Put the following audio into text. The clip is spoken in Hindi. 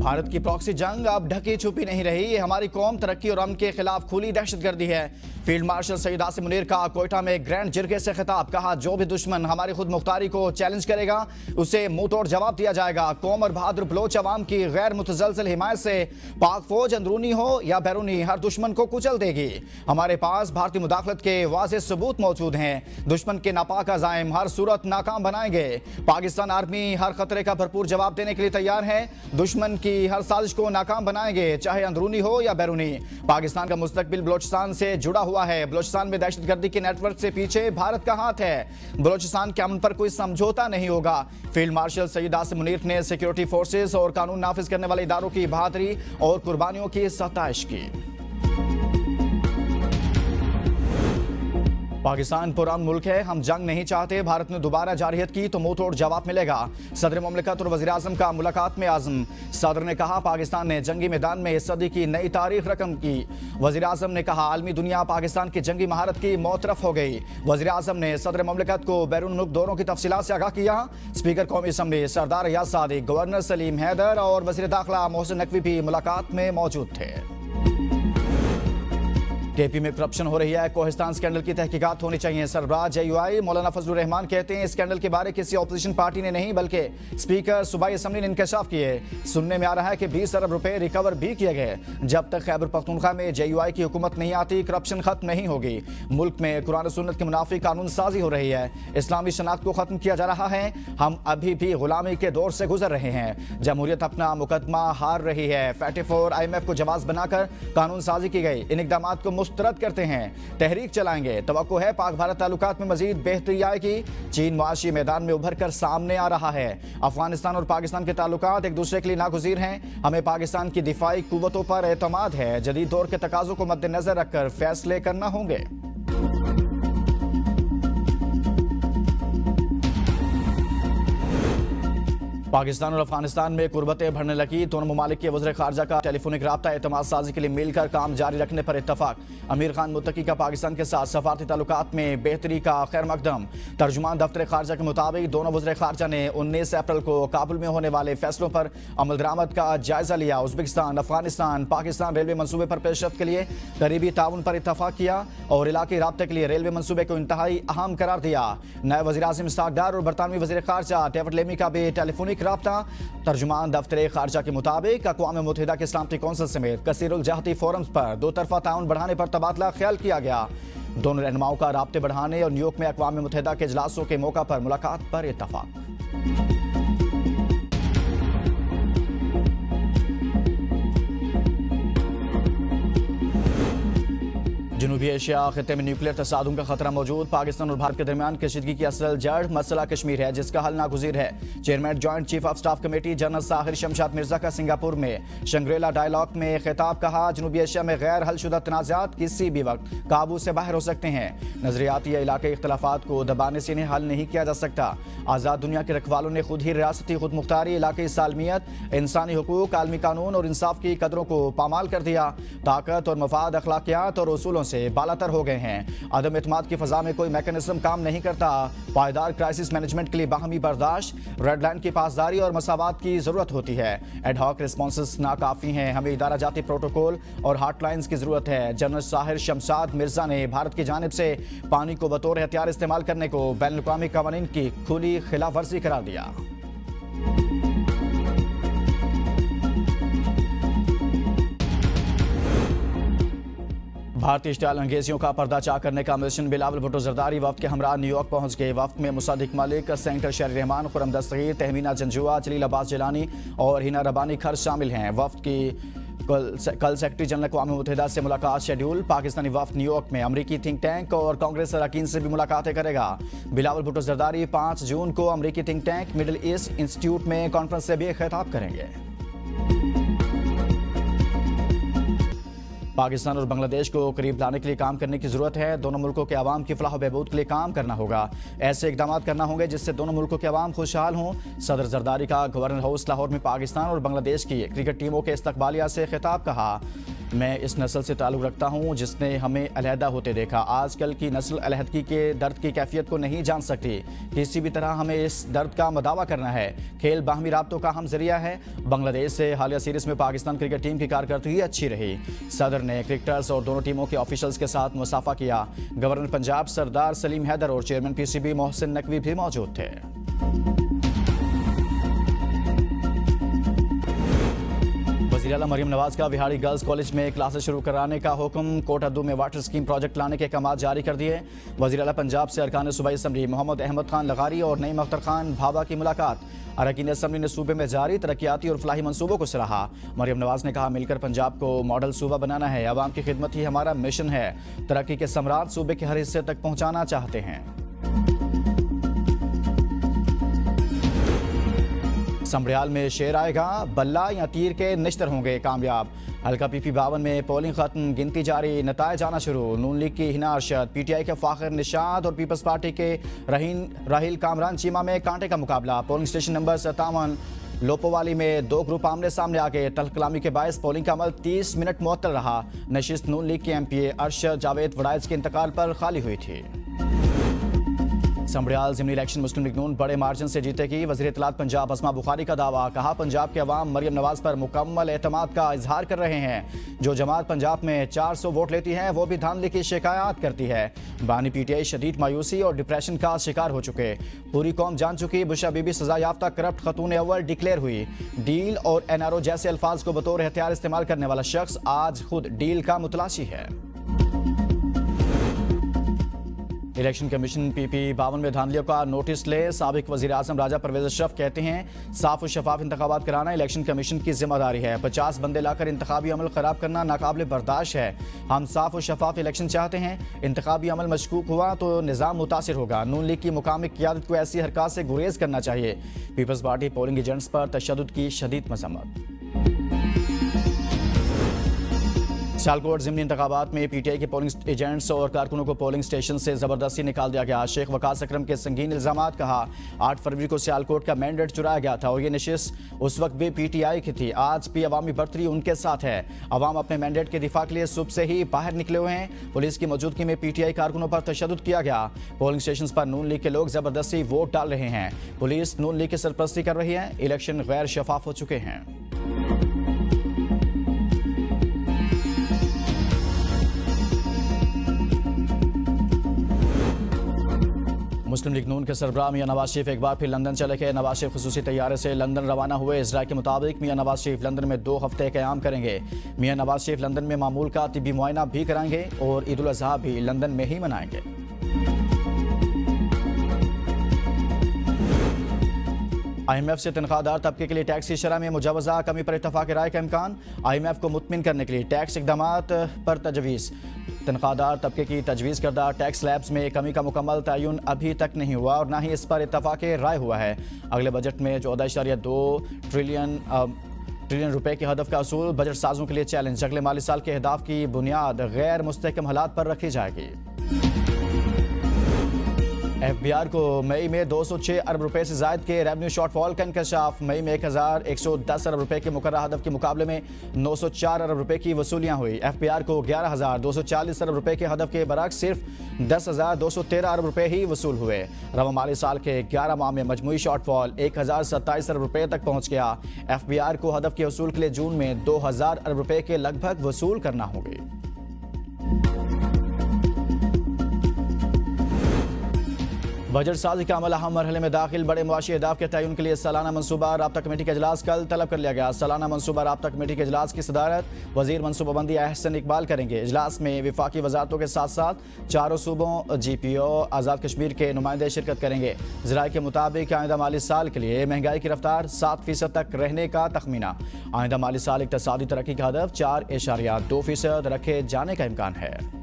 भारत की प्रॉक्सी जंग अब ढकी छुपी नहीं रही। ये हमारी कौम तरक्की और अमन के खिलाफ खुली दहशतगर्दी है। फील्ड मार्शल सईद आसिम मुनीर का कोयटा में ग्रैंड जिरगे से खिताब, कहा जो भी दुश्मन हमारी खुद मुख्तारी को चैलेंज करेगा उसे मुंह तोड़ जवाब दिया जाएगा। कौम और बहादुर बलोच अवाम की गैर मुतजलसल हिमायत से पाक फौज अंदरूनी हो या बैरूनी हर दुश्मन को कुचल देगी। हमारे पास भारतीय मुदाखलत के वाज़ेह सबूत मौजूद हैं। दुश्मन के नापाक अज़ाइम हर सूरत नाकाम बनाएंगे। पाकिस्तान आर्मी हर खतरे का भरपूर जवाब देने के लिए तैयार है। दुश्मन की हर साजिश को नाकाम बनाएंगे, चाहे अंदरूनी हो या बैरूनी। पाकिस्तान का मुस्तकबिल बलोचिस्तान से जुड़ा हुआ है। बलोचिस्तान में दहशतगर्दी के नेटवर्क से पीछे भारत का हाथ है। बलोचिस्तान के अमन पर कोई समझौता नहीं होगा। फील्ड मार्शल सईद आसिम मुनीर ने सिक्योरिटी फोर्सेस और कानून नाफिज करने वाले इदारों की बहादुरी और कुर्बानियों की सताइश की। पाकिस्तान पुरान मुल्क है, हम जंग नहीं चाहते। भारत ने दोबारा जारहियत की तो मुंह तोड़ जवाब मिलेगा। सदर मुमलिकत और वज़ीर आज़म का मुलाकात में आज़म। सदर ने कहा पाकिस्तान ने जंगी मैदान में इस सदी की नई तारीख रकम की। वज़ीर आज़म ने कहा आलमी दुनिया पाकिस्तान की जंगी महारत की मौतरफ हो गई। वज़ीर आज़म ने सदर मुमलिकत को बैरून मुल्क दौरों की तफसीलात से आगाह किया। स्पीकर कौमी असम्बली सरदार रियाज सादिक, गवर्नर सलीम हैदर और वज़ीर दाखिला मोहसिन नकवी भी मुलाकात में मौजूद थे। केपी में करप्शन हो रही है, कोहिस्तान स्कैंडल की तहकीकात होनी चाहिए। सरबराह JUI मौलाना फजलुर रहमान कहते हैं स्कैंडल के बारे किसी ऑपोजिशन पार्टी ने नहीं बल्कि स्पीकर सूबाई असम्बली ने इंकशाफ किए। सुनने में आ रहा है कि 20 अरब रुपए रिकवर भी किए गए। जब तक खैबर पख्तूनख्वा में JUI की हुकूमत नहीं आती करप्शन खत्म नहीं होगी। मुल्क में कुरान और सुन्नत के मुनाफी कानून साजी हो रही है। इस्लामी शनाख्त को खत्म किया जा रहा है। हम अभी भी गुलामी के दौर से गुजर रहे हैं। जमहूरियत अपना मुकदमा हार रही है। फैटिफोर IMF को जवाब बनाकर कानून साजी की गई। इन इक़दाम को मुस्तरद करते हैं, तहरीक चलाएंगे। तवक्को है पाक भारत ताल्लुकात में मजीद बेहतरी आएगी। चीन मुआशी मैदान में उभर कर सामने आ रहा है। अफगानिस्तान और पाकिस्तान के ताल्लुकात एक दूसरे के लिए नागुज़ीर हैं। हमें पाकिस्तान की दिफाई कुव्वतों पर एतमाद है। जदीद दौर के तकाज़ों को मद्देनजर रखकर फैसले करना होंगे। पाकिस्तान और अफगानिस्तान में कुर्बतें बढ़ने लगी। दोनों ममालिक के वज़ीर ख़ारजा का टेलीफोनिक राब्ता एतमाद साजी के लिए मिलकर काम जारी रखने पर इत्तफाक। अमीर खान मुत्तकी का पाकिस्तान के साथ सफारती ताल्लुकात में बेहतरी का खैर मकदम। तर्जुमान दफ्तर ख़ारजा के मुताबिक दोनों वज़ीर ख़ारजा ने 19 अप्रैल को काबुल में होने वाले फैसलों पर अमल दरामद का जायजा लिया। उज़्बेकिस्तान, अफगानिस्तान, पाकिस्तान रेलवे मनसूबे पर पेशरफ्त के लिए करीबी ताउन पर इत्तफाक किया और इलाके राब्ते के लिए रेलवे मनसूबे को इंतहाई अहम करार दिया। नए वज़ीर आज़म इस्हाक़ डार और बरतानवी वज़ीर ख़ारजा डेविड लेमी का भी टेलीफोनिक राब्ता। तर्जुमान दफ्तर ख़ारजा के मुताबिक अक़वाम मुत्तहिदा के सलामती कौंसिल समेत कसीरुल जहती फोरम्स पर दो तरफा ताउन बढ़ाने पर तबादला ख्याल किया गया। दोनों रहनुमाओं का राब्ते बढ़ाने और न्यूयॉर्क में अक़वाम मुत्तहिदा के इजलासों के मौका पर मुलाकात पर इत्तफाक। जनूबी एशिया खित्ते में न्यूक्लियर तसादुम का खतरा मौजूद। पाकिस्तान और भारत के दरमियान कशीदगी की असल जड़ मसला कश्मीर है, जिसका हल नागुज़ीर है। Chairman joint chief of staff committee general Sahir Shamshad Mirza का सिंगापुर में शंग्रीला डायलॉग में खिताब, कहा जनूबी एशिया में गैर हलशुदा तनाज़ात किसी भी वक्त काबू से बाहर हो सकते हैं। नजरियाती या इलाके इख्तलाफात को दबाने से इन्हें हल नहीं किया जा सकता। आज़ाद दुनिया के रखवालों ने खुद ही रियासती खुद मुख्तारी, इलाके सालमियत, इंसानी हुकूक, आलमी कानून और इंसाफ की कदरों को पामाल कर दिया। ताकत और मफाद, अखलाकियात और उसूलों से बालातर हो गए हैं। अदम एतमाद की फजा में कोई मैकेनिज्म काम नहीं करता। पायदार क्राइसिस मैनेजमेंट के लिए बाहमी बर्दाश्त, रेड लाइन की पासदारी और मसावात की जरूरत होती है। एडहॉक रिस्पॉन्सेस नाकाफी हैं। हमें इदारा जाती प्रोटोकॉल और हॉटलाइंस की जरूरत है। जनरल साहिर शमशाद मिर्जा ने भारत की जानिब से पानी को बतौर हथियार इस्तेमाल करने को बैनुल-अक़वामी क़वानीन की खुली खिलाफ वर्जी करार दिया। भारतीय इश्तियाल अंगेजियों का पर्दाचार करने का मिशन बिलावल भुट्टो जरदारी वफ्द के हमरा न्यूयॉर्क पहुंच गए। वफ्द में मुसादिक मलिक, सेनेटर शहरी रहमान, खुरम दस्तगीर, तहमीना जंजुआ, जलील अब्बास जिलानी और हिना रबानी खर शामिल हैं। वफ्द की कल सेक्रेटरी जनरल अक़वाम मुत्तहिदा से मुलाकात शेड्यूल। पाकिस्तानी वफ्द न्यूयॉर्क में अमरीकी थिंक टैंक और कांग्रेस अरकान से भी मुलाकातें करेगा। बिलावल भुट्टो जरदारी 5 जून को अमरीकी think tank middle east institute में कॉन्फ्रेंस से भी खिताब करेंगे। पाकिस्तान और बांग्लादेश को करीब लाने के लिए काम करने की जरूरत है। दोनों मुल्कों के अवाम की फलाह बहबूद के लिए काम करना होगा। ऐसे इकदाम करना होंगे जिससे दोनों मुल्कों के अवाम खुशहाल हों। सदर जरदारी का गवर्नर हाउस लाहौर में पाकिस्तान और बांग्लादेश की क्रिकेट टीमों के इस्तकबालिया से खिताब, कहा मैं इस नस्ल से ताल्लुक़ रखता हूँ जिसने हमें अलहदा होते देखा। आजकल की नस्ल अलहदगी के दर्द की कैफियत को नहीं जान सकती। किसी भी तरह हमें इस दर्द का मदावा करना है। खेल बाहमी राब्तों का हम जरिया है। बांग्लादेश से हालिया सीरीज में पाकिस्तान क्रिकेट टीम की कारकर्दगी अच्छी रही। सदर ने क्रिकेटर्स और दोनों टीमों के ऑफिशियल्स के साथ मुसाफा किया। गवर्नर पंजाब सरदार सलीम हैदर और चेयरमैन पीसीबी मोहसिन नकवी भी मौजूद थे। वज़ीर आला मरियम नवाज का बिहाड़ी गर्ल्स कॉलेज में क्लासेस शुरू कराने का हुक्म। कोटा-2 में वाटर स्कीम प्रोजेक्ट लाने के अहकाम जारी कर दिए। वज़ीर आला पंजाब से अरकान सूबाई असम्बली मोहम्मद अहमद खान लगारी और नईम अख्तर खान भाभा की मुलाकात। अरकान असम्बली ने सूबे में जारी तरक्याती और फलाही मंसूबों को सराहा। मरियम नवाज ने कहा, मिलकर पंजाब को मॉडल सूबा बनाना है। अवाम की खिदमत ही हमारा मिशन है। तरक्की के समरात सूबे के हर हिस्से तक पहुँचाना चाहते हैं। समड़ियाल में शेर आएगा, बल्ला या तीर के निश्तर होंगे कामयाब। हल्का PP 52 में पोलिंग खत्म, गिनती जारी, नतायज आना शुरू। नून लीग की हिना अरशद, PTI के फाखिर निशाद और पीपल्स पार्टी के राहील कामरान चीमा में कांटे का मुकाबला। पोलिंग स्टेशन नंबर 57 लोपोवाली में दो ग्रुप आमने सामने आ गए। तलकलामी के बायस पोलिंग का अमल 30 मिनट मुअत्तल रहा। नशिस्त नून लीग के MPA अरशद जावेद वड़ाइज के इंतकाल पर खाली हुई थी। समड़ियाल ज़िमनी इलेक्शन मुस्लिम लीग नून बड़े मार्जिन से जीतेगी। वज़ीर इत्तलात पंजाब अस्मा बुखारी का दावा। कहा, पंजाब के अवाम मरियम नवाज पर मुकम्मल एतमाद का इजहार कर रहे हैं। जो जमात पंजाब में 400 वोट लेती है वो भी धांधली की शिकायत करती है। बानी PTI शदीद मायूसी और डिप्रेशन का शिकार हो चुके। पूरी कौम जान चुकी बुशरा बीबी सजा याफ्ता करप्ट खतून अव्वल डिक्लेयर हुई। डील और NRO जैसे अल्फाज को बतौर हथियार इस्तेमाल करने वाला शख्स आज खुद डील का मुतलाशी है। इलेक्शन कमीशन PP 52 में धांधलियों का नोटिस ले। साबिक वज़ीर आज़म राजा परवेज अशरफ कहते हैं, साफ और शफाफ इंतखाबात कराना इलेक्शन कमीशन की जिम्मेदारी है। 50 बंदे लाकर इंतखाबी अमल खराब करना नाकाबिल बर्दाश्त है। हम साफ और शफाफ इलेक्शन चाहते हैं। इंतखाबी अमल मशकूक हुआ तो निज़ाम मुतासिर होगा। नून लीग की मुकामी क़यादत को ऐसी हरकत से गुरेज करना चाहिए। पीपल्स पार्टी पोलिंग एजेंट्स पर तशद्दुद की शदीद मज़म्मत। सियालकोट ज़िमनी इंतखाबात में PTI के पोलिंग एजेंट्स और कारकुनों को पोलिंग स्टेशन से ज़बरदस्ती निकाल दिया गया। शेख वकास अकरम के संगीन इल्ज़ामात। कहा, 8 फरवरी को सियालकोट का मैंडेट चुराया गया था और ये नशिस्त उस वक्त भी PTI की थी। आज भी अवामी बर्तरी उनके साथ है। अवाम अपने मैंडेट के दिफा के लिए सुबह से ही बाहर निकले हुए हैं। पुलिस की मौजूदगी में PTI कारकुनों पर तशद्दुद किया गया। पोलिंग स्टेशन पर नून लीग के लोग ज़बरदस्ती वोट डाल रहे हैं। पुलिस नून लीग की सरपरस्ती कर रही है। इलेक्शन गैर शफाफ हो चुके हैं। मुस्लिम लीग नून के सरबराह मियां नवाज शरीफ एक बार फिर लंदन चले गए। नवाज शरीफ खुसूसी तैयारे से लंदन रवाना हुए। इजरा के मुताबिक मियां नवाज शरीफ लंदन में 2 हफ्ते क़याम करेंगे। मियां नवाज शरीफ लंदन में मामूल का तिब्बी मुआयना भी कराएंगे और ईद उल अज़हा भी लंदन में ही मनाएंगे। IMF से तनख्वाहदार तबके के लिए टैक्स की शरह में मुजावजा कमी पर इत्तफाक राय का इम्कान। IMF को मुतमिन करने के लिए टैक्स इक़दामात पर तजवीज़। तनख्वाहदार तबके की तजवीज़ करदा टैक्स स्लैब्स में कमी का मुकम्मल तयन अभी तक नहीं हुआ और न ही इस पर इत्तफाक राय हुआ है। अगले बजट में 14.2 ट्रिलियन रुपए के हदफ का असूल। बजट साजों के लिए चैलेंज। अगले माली साल के अहदाफ की बुनियाद गैर मुस्तहकम हालात पर रखी जाएगी। FBR को मई में 206 अरब रुपए से ज़ायद के रेवेन्यू शॉर्टफॉल का इंकशाफ। मई में 1110 अरब रुपए के मुकर्रर हदफ के मुकाबले में 904 अरब रुपए की वसूलियां हुई। FBR को 11,240 अरब रुपए के हदफ के बरक्स सिर्फ 10,213 अरब रुपए ही वसूल हुए। रवा माली साल के 11 माह में मजमूई शॉर्टफॉल 1,027 अरब रुपए तक पहुंच गया। FBR को हदफ के वसूल के लिए जून में 2,000 अरब रुपए के लगभग वसूल करना होगी। बजट साजी का अमल अहम मरहले में दाखिल। बड़े मुआशी अहदाफ के तयन के लिए सालाना मनसूबा राब्ता कमेटी का इजलास कल तलब कर लिया गया। सालाना मनसूबा राब्ता कमेटी के इजलास की सदारत वजीर मनसूबाबंदी अहसन इकबाल करेंगे। इजलास में विफाकी वजारतों के साथ साथ चारों सूबों GPO आज़ाद कश्मीर के नुमाइंदे शिरकत करेंगे। ज़राए के मुताबिक आइंदा माली साल के लिए महंगाई की रफ्तार 7% तक रहने का तखमीना। आइंदा माली साल इक़्तिसादी तरक्की का हदफ 4.2% रखे जाने का इम्कान है।